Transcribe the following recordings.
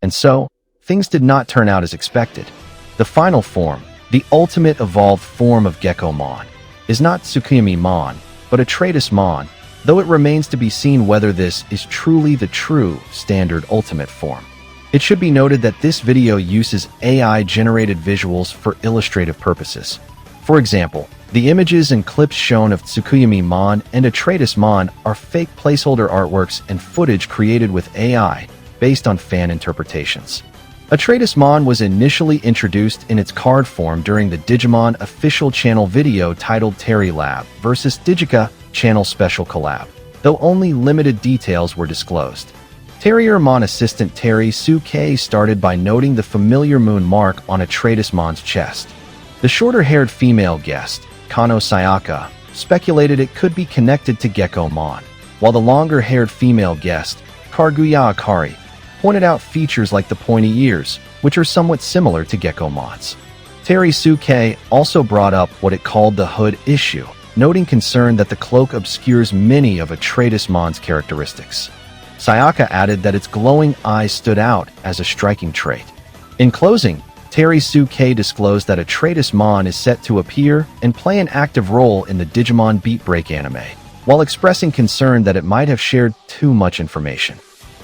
And so, things did not turn out as expected. The final form, the ultimate evolved form of Gekomon, is not Tsukuyomi-mon, but Atratusmon, though it remains to be seen whether this is truly the true standard ultimate form. It should be noted that this video uses AI-generated visuals for illustrative purposes. For example, the images and clips shown of Tsukuyomi-mon and Atratusmon are fake placeholder artworks and footage created with AI, based on fan interpretations. Atratusmon was initially introduced in its card form during the Digimon official channel video titled Terry Lab vs. Digica Channel Special Collab, though only limited details were disclosed. Terriermon assistant Terry Sue-K started by noting the familiar moon mark on Atratusmon's chest. The shorter-haired female guest, Kano Sayaka, speculated it could be connected to Gekomon, while the longer-haired female guest, Kaguya Akari, pointed out features like the pointy ears, which are somewhat similar to Gekomon's. Terry Sue-K also brought up what it called the hood issue, noting concern that the cloak obscures many of Atratusmon's characteristics. Sayaka added that its glowing eyes stood out as a striking trait. In closing, Terry Sue-K disclosed that Atratusmon is set to appear and play an active role in the Digimon Beat Break anime, while expressing concern that it might have shared too much information.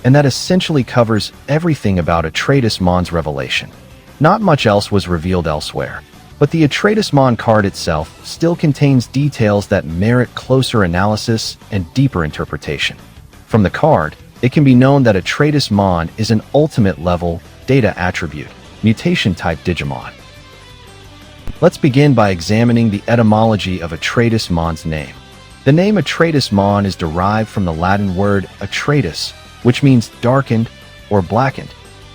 And that essentially covers everything about Atratusmon's revelation. Not much else was revealed elsewhere, but the Atratusmon card itself still contains details that merit closer analysis and deeper interpretation. From the card, it can be known that Atratusmon is an ultimate-level data attribute, mutation-type Digimon. Let's begin by examining the etymology of Atratusmon's name. The name Atratusmon is derived from the Latin word atratus, which means darkened or blackened.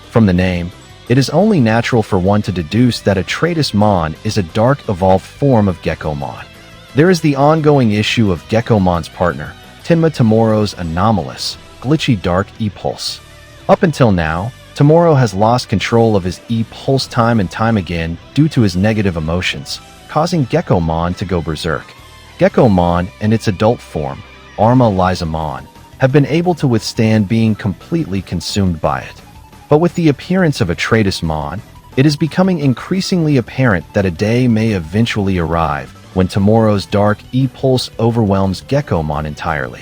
From the name, it is only natural for one to deduce that Atratusmon is a dark evolved form of Gekomon. There is the ongoing issue of Gekomon's partner, Tenma Tomoro's anomalous, glitchy dark E-Pulse. Up until now, Tomoro has lost control of his E-Pulse time and time again due to his negative emotions, causing Gekomon to go berserk. Gekomon and its adult form, Arma Lizamon, have been able to withstand being completely consumed by it. But with the appearance of Atratusmon, it is becoming increasingly apparent that a day may eventually arrive when Tomoro's dark E-Pulse overwhelms Gekomon entirely.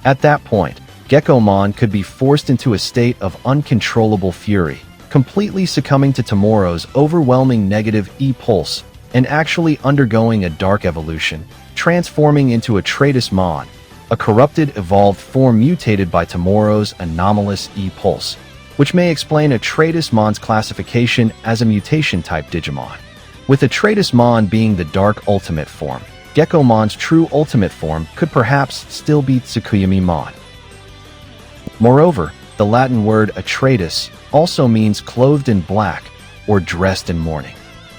At that point, Gekomon could be forced into a state of uncontrollable fury, completely succumbing to Tomoro's overwhelming negative E-Pulse and actually undergoing a dark evolution, transforming into Atratusmon, a corrupted, evolved form mutated by Tomoro's anomalous E-Pulse, which may explain Atratusmon's classification as a mutation-type Digimon. With Atratusmon being the dark ultimate form, Gekomon's true ultimate form could perhaps still be Tsukuyomi-mon. Moreover, the Latin word Atratus also means clothed in black or dressed in mourning.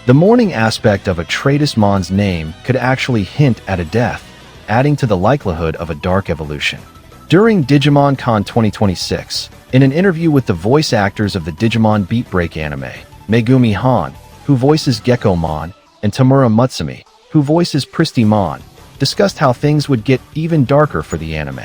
The mourning aspect of Atratusmon's name could actually hint at a death, adding to the likelihood of a dark evolution. During Digimon Con 2026, in an interview with the voice actors of the Digimon Beat Break anime, Megumi Han, who voices Gekomon, and Tamura Mutsumi, who voices Pristimon, discussed how things would get even darker for the anime.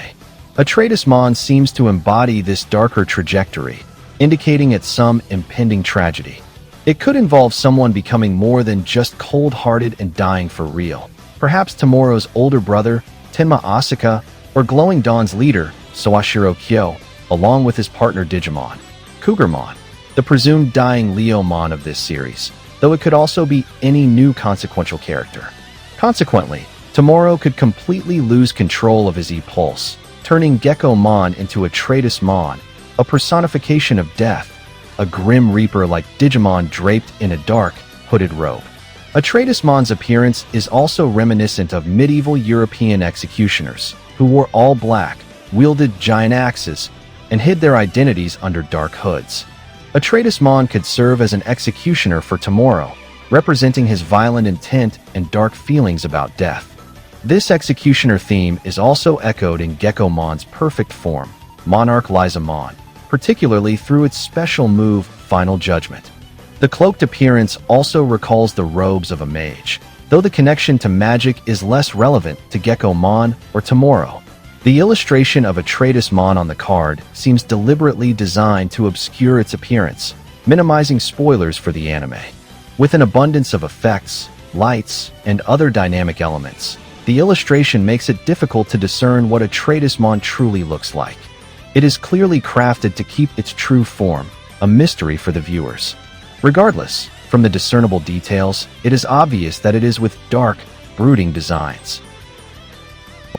Atratusmon seems to embody this darker trajectory, indicating it's some impending tragedy. It could involve someone becoming more than just cold-hearted and dying for real. Perhaps Tomoro's older brother, Tenma Asaka, or Glowing Dawn's leader, Sawashiro Kyo, along with his partner Digimon, Cougarmon, the presumed dying Leomon of this series, though it could also be any new consequential character. Consequently, Tomoro could completely lose control of his E-Pulse, turning Gekomon into Atratusmon, a personification of death, a grim reaper like Digimon draped in a dark, hooded robe. Atratusmon's appearance is also reminiscent of medieval European executioners, who wore all black, wielded giant axes, and hid their identities under dark hoods. Atratusmon could serve as an executioner for Tomoro, representing his violent intent and dark feelings about death. This executioner theme is also echoed in Gekomon's perfect form, Monarch Lizamon, particularly through its special move, Final Judgment. The cloaked appearance also recalls the robes of a mage, though the connection to magic is less relevant to Gekomon or Tomoro. The illustration of Atratusmon on the card seems deliberately designed to obscure its appearance, minimizing spoilers for the anime. With an abundance of effects, lights, and other dynamic elements, the illustration makes it difficult to discern what Atratusmon truly looks like. It is clearly crafted to keep its true form, a mystery for the viewers. Regardless, from the discernible details, it is obvious that it is with dark, brooding designs.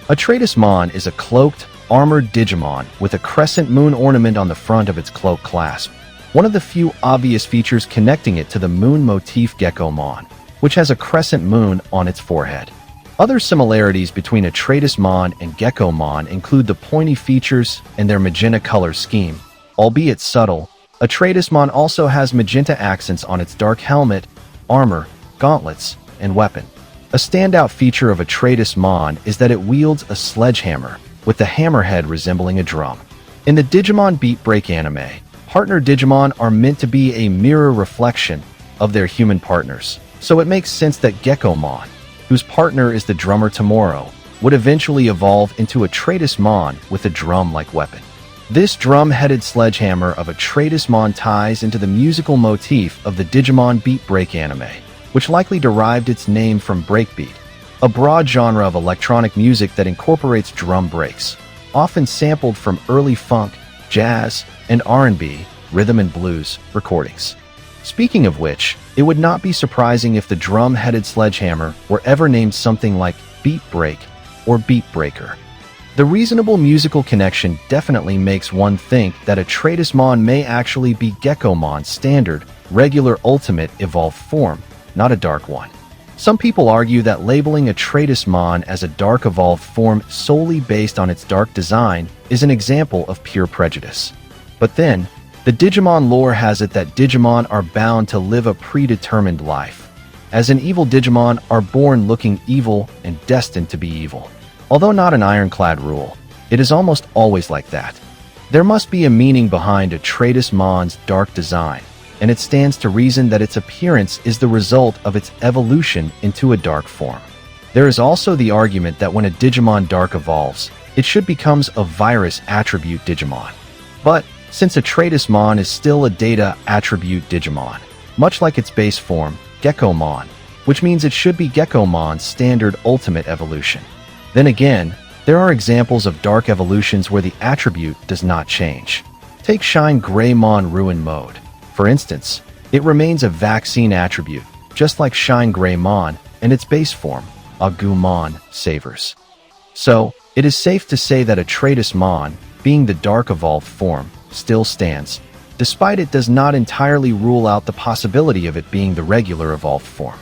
Atratusmon is a cloaked, armored Digimon with a crescent moon ornament on the front of its cloak clasp, one of the few obvious features connecting it to the moon motif Gekomon, which has a crescent moon on its forehead. Other similarities between Atratusmon and Gekomon include the pointy features and their magenta color scheme. Albeit subtle, Atratusmon also has magenta accents on its dark helmet, armor, gauntlets, and weapon. A standout feature of Atratusmon is that it wields a sledgehammer, with the hammerhead resembling a drum. In the Digimon Beat Break anime, partner Digimon are meant to be a mirror reflection of their human partners, so it makes sense that Gekomon, whose partner is the drummer Tomorrow, would eventually evolve into Atratusmon with a drum-like weapon. This drum-headed sledgehammer of Atratusmon ties into the musical motif of the Digimon Beat Break anime, which likely derived its name from breakbeat, a broad genre of electronic music that incorporates drum breaks, often sampled from early funk, jazz, and R&B, rhythm and blues recordings. Speaking of which, it would not be surprising if the drum-headed sledgehammer were ever named something like Beat Break or Beat Breaker. The reasonable musical connection definitely makes one think that Atratusmon may actually be Gekomon's standard, regular ultimate evolved form, not a dark one. Some people argue that labeling Atratusmon as a dark evolved form solely based on its dark design is an example of pure prejudice. But then, the Digimon lore has it that Digimon are bound to live a predetermined life, as in evil Digimon are born looking evil and destined to be evil. Although not an ironclad rule, it is almost always like that. There must be a meaning behind Atratusmon's dark design, and it stands to reason that its appearance is the result of its evolution into a dark form. There is also the argument that when a Digimon dark evolves, it should becomes a virus attribute Digimon. But since Atratusmon is still a data attribute Digimon, much like its base form, Gekomon, which means it should be Gekomon's standard ultimate evolution. Then again, there are examples of dark evolutions where the attribute does not change. Take Shine Greymon Ruin Mode. For instance, it remains a vaccine attribute, just like Shine Greymon and its base form, Agumon Savers. So, it is safe to say that Atratusmon, being the dark evolved form, still stands, despite it does not entirely rule out the possibility of it being the regular evolved form.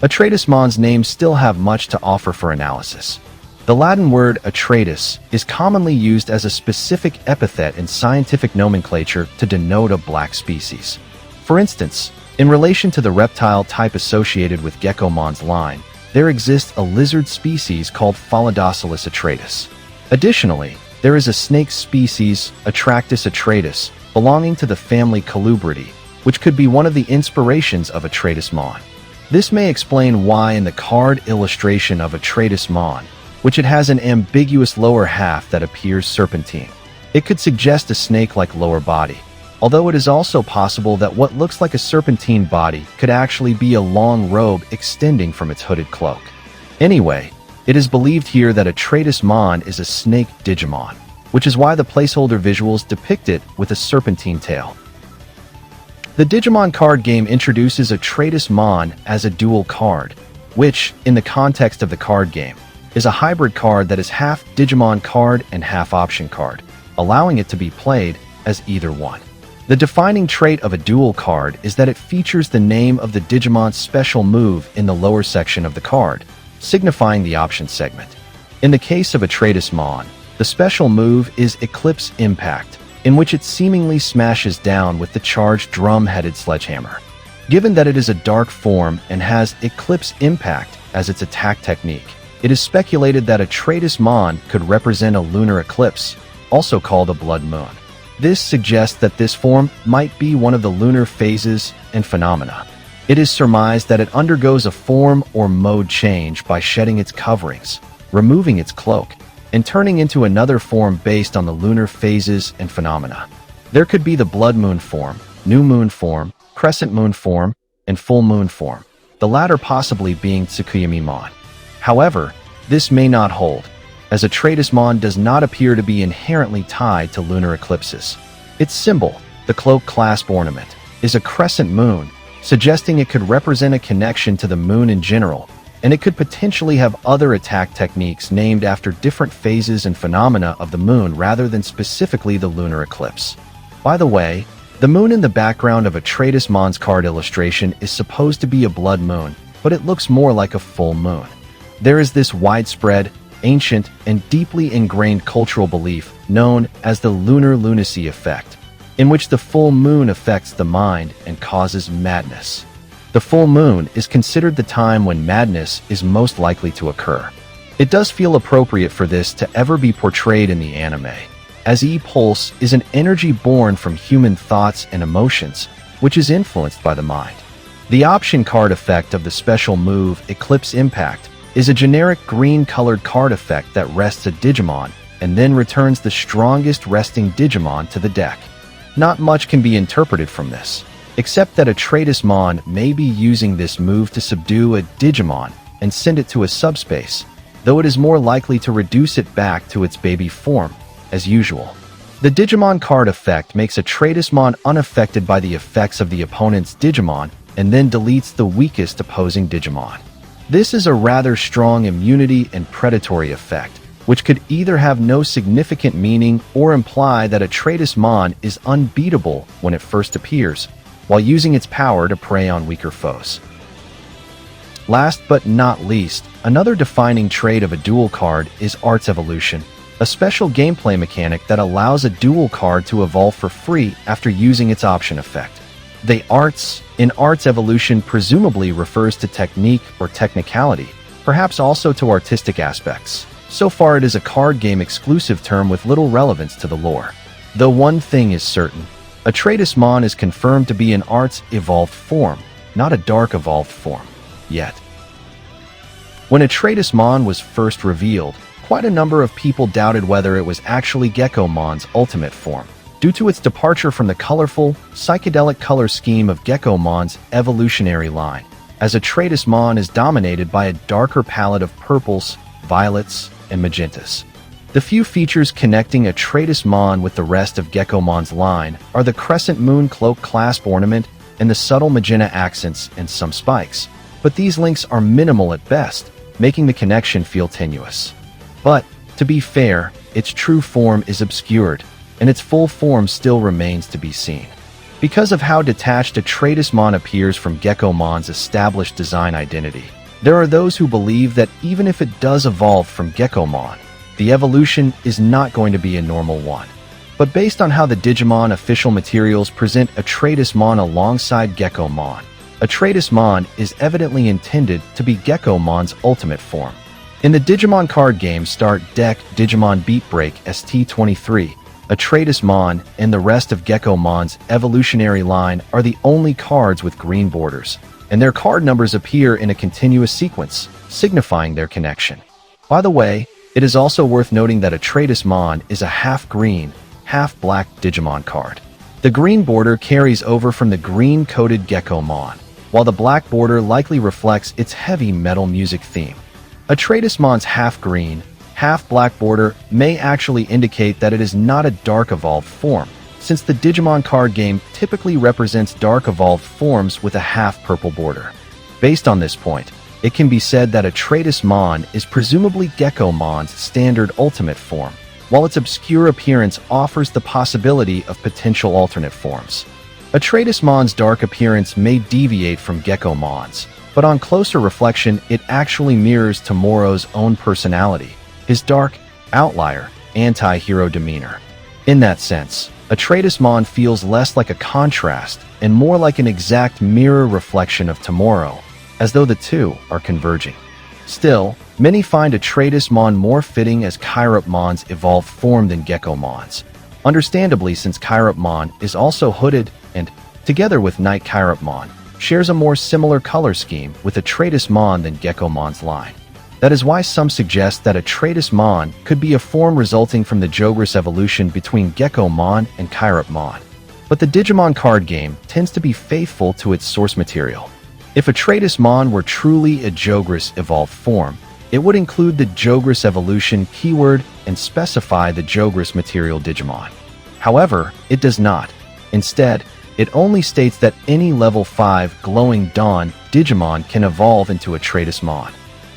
Atratusmon's names still have much to offer for analysis. The Latin word atratus is commonly used as a specific epithet in scientific nomenclature to denote a black species. For instance, in relation to the reptile type associated with Gekomon's line, there exists a lizard species called Phalidocylus atratus. Additionally, there is a snake species, Atractus atratus, belonging to the family Colubridae, which could be one of the inspirations of Atratusmon. This may explain why in the card illustration of Atratusmon, which it has an ambiguous lower half that appears serpentine, it could suggest a snake-like lower body, although it is also possible that what looks like a serpentine body could actually be a long robe extending from its hooded cloak. Anyway, it is believed here that Atratusmon is a snake Digimon, which is why the placeholder visuals depict it with a serpentine tail. The Digimon card game introduces Atratusmon as a dual card, which, in the context of the card game, is a hybrid card that is half Digimon card and half option card, allowing it to be played as either one. The defining trait of a dual card is that it features the name of the Digimon's special move in the lower section of the card, signifying the option segment. In the case of Atratusmon, the special move is Eclipse Impact, in which it seemingly smashes down with the charged drum-headed sledgehammer. Given that it is a dark form and has Eclipse Impact as its attack technique, it is speculated that Atratusmon could represent a lunar eclipse, also called a blood moon. This suggests that this form might be one of the lunar phases and phenomena. It is surmised that it undergoes a form or mode change by shedding its coverings, removing its cloak, and turning into another form based on the lunar phases and phenomena. There could be the blood moon form, new moon form, crescent moon form, and full moon form, the latter possibly being Tsukuyamimon. However, this may not hold, as Atratusmon does not appear to be inherently tied to lunar eclipses. Its symbol, the cloak clasp ornament, is a crescent moon, suggesting it could represent a connection to the moon in general, and it could potentially have other attack techniques named after different phases and phenomena of the moon rather than specifically the lunar eclipse. By the way, the moon in the background of Atratusmon's card illustration is supposed to be a blood moon, but it looks more like a full moon. There is this widespread, ancient, and deeply ingrained cultural belief known as the lunar lunacy effect, in which the full moon affects the mind and causes madness. The full moon is considered the time when madness is most likely to occur. It does feel appropriate for this to ever be portrayed in the anime, as E-Pulse is an energy born from human thoughts and emotions, which is influenced by the mind. The option card effect of the special move Eclipse Impact is a generic green-colored card effect that rests a Digimon and then returns the strongest resting Digimon to the deck. Not much can be interpreted from this, except that Atratusmon may be using this move to subdue a Digimon and send it to a subspace, though it is more likely to reduce it back to its baby form, as usual. The Digimon card effect makes Atratusmon unaffected by the effects of the opponent's Digimon and then deletes the weakest opposing Digimon. This is a rather strong immunity and predatory effect, which could either have no significant meaning or imply that Atratusmon is unbeatable when it first appears, while using its power to prey on weaker foes. Last but not least, another defining trait of a dual card is Art's Evolution, a special gameplay mechanic that allows a dual card to evolve for free after using its option effect. The Arts in Art's Evolution presumably refers to technique or technicality, perhaps also to artistic aspects. So far it is a card game exclusive term with little relevance to the lore. Though one thing is certain, Atratusmon is confirmed to be an Arts evolved form, not a Dark evolved form, yet. When Atratusmon was first revealed, quite a number of people doubted whether it was actually Geckomon's ultimate form, due to its departure from the colorful, psychedelic color scheme of Geckomon's Evolutionary line, as Atratusmon is dominated by a darker palette of purples, violets, and magentas. The few features connecting Atratusmon with the rest of Geckomon's line are the crescent moon cloak clasp ornament and the subtle magenta accents and some spikes, but these links are minimal at best, making the connection feel tenuous. But, to be fair, its true form is obscured, and its full form still remains to be seen. Because of how detached Atratusmon appears from Geckomon's established design identity, there are those who believe that even if it does evolve from Geckomon, the evolution is not going to be a normal one. But based on how the Digimon official materials present Atratusmon alongside Geckomon, Atratusmon is evidently intended to be Geckomon's ultimate form. In the Digimon card game Start Deck Digimon Beat Break ST23, Atratusmon and the rest of Geckomon's Evolutionary line are the only cards with green borders, and their card numbers appear in a continuous sequence, signifying their connection. By the way, it is also worth noting that Atratusmon is a half-green, half-black Digimon card. The green border carries over from the green-coated Geckomon, while the black border likely reflects its heavy metal music theme. Atratusmon's half-green, half-black border may actually indicate that it is not a Dark evolved form, since the Digimon card game typically represents Dark evolved forms with a half-purple border. Based on this point, it can be said that Atratusmon is presumably Geckomon's standard ultimate form, while its obscure appearance offers the possibility of potential alternate forms. Atratusmon's dark appearance may deviate from Geckomon's, but on closer reflection it actually mirrors Tomoro's own personality, his dark, outlier, anti-hero demeanor. In that sense, Atratusmon feels less like a contrast and more like an exact mirror reflection of Tomoro, as though the two are converging. Still, many find Atratusmon more fitting as Kairupmon's evolved form than Geckomon's, understandably since Kairupmon is also hooded and, together with Night Kairupmon, shares a more similar color scheme with Atratusmon than Geckomon's line. That is why some suggest that Atratusmon could be a form resulting from the Jogress evolution between Gekomon and Kairapmon. But the Digimon card game tends to be faithful to its source material. If Atratusmon were truly a Jogress evolved form, it would include the Jogress evolution keyword and specify the Jogress material Digimon. However, it does not. Instead, it only states that any level 5 Glowing Dawn Digimon can evolve into Atratusmon.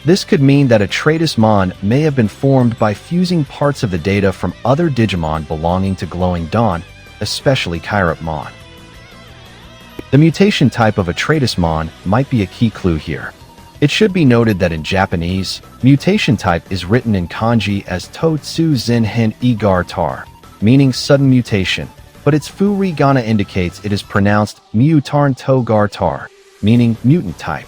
This could mean that Atratusmon may have been formed by fusing parts of the data from other Digimon belonging to Glowing Dawn, especially Kairapmon. The mutation type of Atratusmon might be a key clue here. It should be noted that in Japanese, mutation type is written in kanji as Totsu Zen Hen Igar Tar, meaning sudden mutation, but its furigana indicates it is pronounced Mutarn Togar Tar, meaning mutant type.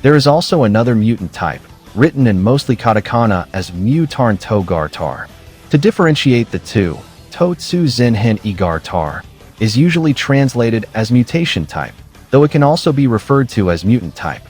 There is also another mutant type, written in mostly katakana as Mutarn Togar Tar. To differentiate the two, Totsu Zen Hen Igar Tar is usually translated as mutation type, though it can also be referred to as mutant type.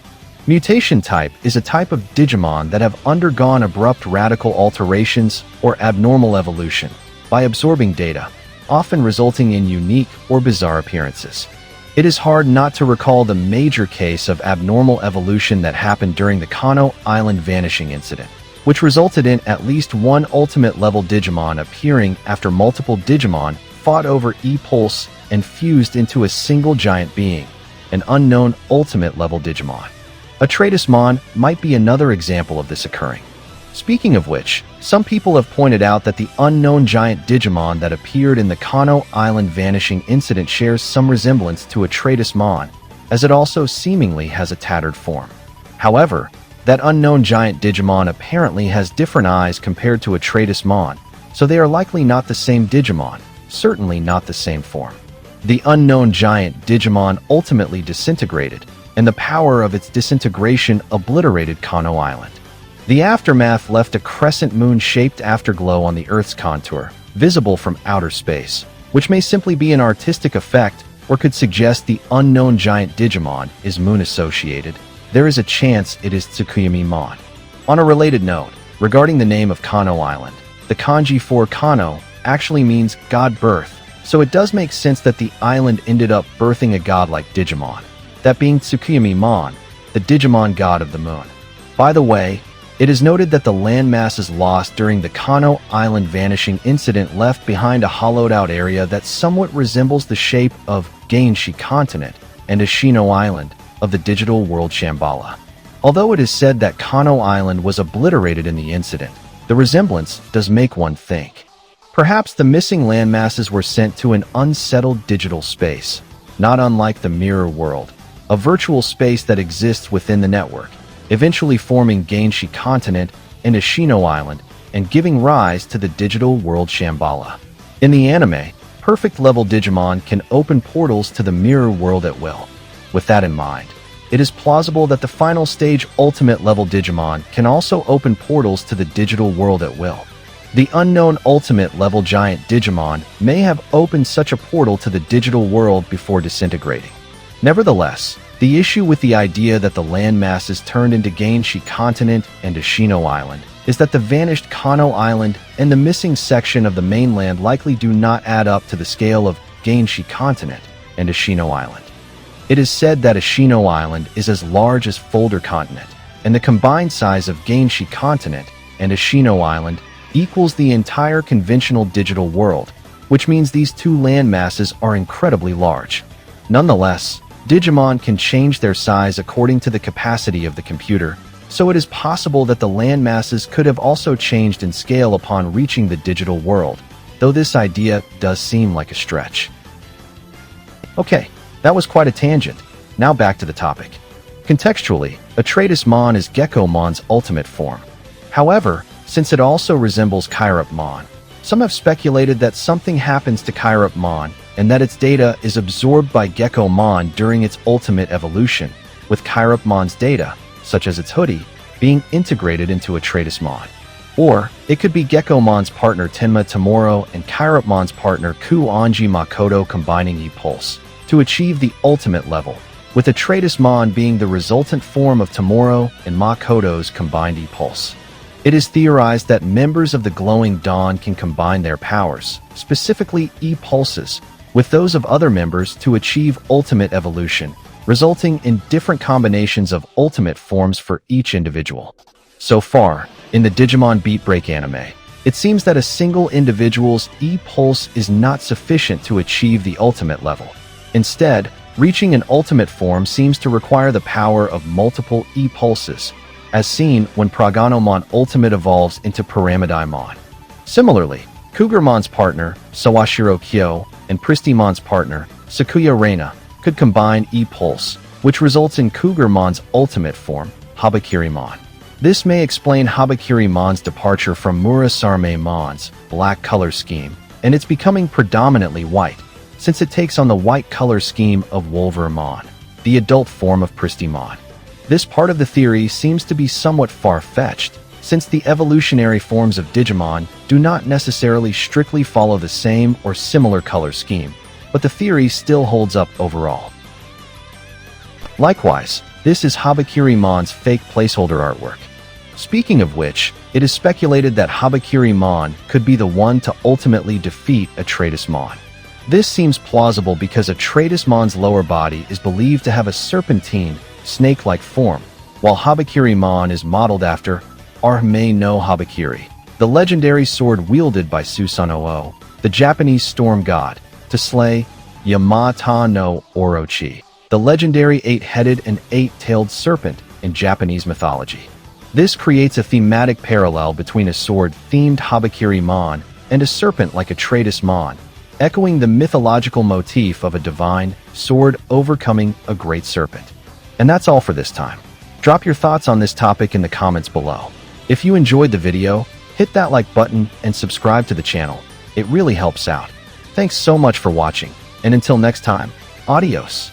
Mutation type is a type of Digimon that have undergone abrupt radical alterations or abnormal evolution by absorbing data, often resulting in unique or bizarre appearances. It is hard not to recall the major case of abnormal evolution that happened during the Kano Island vanishing incident, which resulted in at least one ultimate level Digimon appearing after multiple Digimon fought over E-Pulse and fused into a single giant being, an unknown ultimate level Digimon. Atratusmon might be another example of this occurring. Speaking of which, some people have pointed out that the unknown giant Digimon that appeared in the Kano Island vanishing incident shares some resemblance to Atratusmon, as it also seemingly has a tattered form. However, that unknown giant Digimon apparently has different eyes compared to Atratusmon, so they are likely not the same Digimon, certainly not the same form. The unknown giant Digimon ultimately disintegrated, and the power of its disintegration obliterated Kano Island. The aftermath left a crescent moon-shaped afterglow on the Earth's contour, visible from outer space, which may simply be an artistic effect or could suggest the unknown giant Digimon is moon-associated. There is a chance it is Tsukuyami-mon. On a related note, regarding the name of Kano Island, the kanji for Kano actually means god birth, so it does make sense that the island ended up birthing a godlike Digimon, that being Tsukuyami-mon, the Digimon god of the moon. By the way, it is noted that the landmasses lost during the Kano Island vanishing incident left behind a hollowed-out area that somewhat resembles the shape of Gainshi Continent and Ashino Island of the digital world Shambhala. Although it is said that Kano Island was obliterated in the incident, the resemblance does make one think. Perhaps the missing landmasses were sent to an unsettled digital space, not unlike the mirror world, a virtual space that exists within the network, eventually forming Gainshi Continent and Ashino Island and giving rise to the digital world Shambhala. In the anime, perfect level Digimon can open portals to the mirror world at will. With that in mind, it is plausible that the final stage ultimate level Digimon can also open portals to the digital world at will. The unknown ultimate level giant Digimon may have opened such a portal to the digital world before disintegrating. Nevertheless, the issue with the idea that the landmasses turned into Gainshi Continent and Ashino Island is that the vanished Kano Island and the missing section of the mainland likely do not add up to the scale of Gainshi Continent and Ashino Island. It is said that Ashino Island is as large as Folder Continent, and the combined size of Gainshi Continent and Ashino Island equals the entire conventional digital world, which means these two landmasses are incredibly large. Nonetheless, Digimon can change their size according to the capacity of the computer, so it is possible that the landmasses could have also changed in scale upon reaching the digital world, though this idea does seem like a stretch. Okay, that was quite a tangent. Now back to the topic. Contextually, Atratusmon is Gekomon's ultimate form. However, since it also resembles Kairapmon, some have speculated that something happens to Kairapmon and that its data is absorbed by Gekomon during its ultimate evolution, with Kairapmon's data, such as its hoodie, being integrated into Atratusmon. Or, it could be Gekomon's partner Tenma Tomoro and Kairapmon's partner Ku Anji Makoto combining E-Pulse to achieve the ultimate level, with Atratusmon being the resultant form of Tomorrow and Makoto's combined E-Pulse. It is theorized that members of the Glowing Dawn can combine their powers, specifically E-Pulses, with those of other members to achieve ultimate evolution, resulting in different combinations of ultimate forms for each individual. So far, in the Digimon Beat Break anime, it seems that a single individual's E-Pulse is not sufficient to achieve the ultimate level. Instead, reaching an ultimate form seems to require the power of multiple E-Pulses, as seen when Praganomon Ultimate evolves into Pyramidaimon. Similarly, Cougarmon's partner, Sawashiro Kyo, and Pristimon's partner, Sakuya Reina, could combine E-Pulse, which results in Cougarmon's ultimate form, Habakirimon. This may explain Habakirimon's departure from Murasarmemon's black color scheme, and it's becoming predominantly white, since it takes on the white color scheme of Wolvermon, the adult form of Pristimon. This part of the theory seems to be somewhat far-fetched, since the evolutionary forms of Digimon do not necessarily strictly follow the same or similar color scheme, but the theory still holds up overall. Likewise, this is Habakirimon's fake placeholder artwork. Speaking of which, it is speculated that Habakirimon could be the one to ultimately defeat Atratusmon. This seems plausible because Atratusmon's lower body is believed to have a serpentine, snake-like form, while Habakirimon is modeled after Arhime no Habakiri, the legendary sword wielded by Susanoo, the Japanese storm god, to slay Yamata no Orochi, the legendary 8-headed and 8-tailed serpent in Japanese mythology. This creates a thematic parallel between a sword-themed Habakirimon and a serpent like Atratusmon, echoing the mythological motif of a divine sword overcoming a great serpent. And that's all for this time. Drop your thoughts on this topic in the comments below. If you enjoyed the video, hit that like button and subscribe to the channel. It really helps out. Thanks so much for watching, and until next time, adios.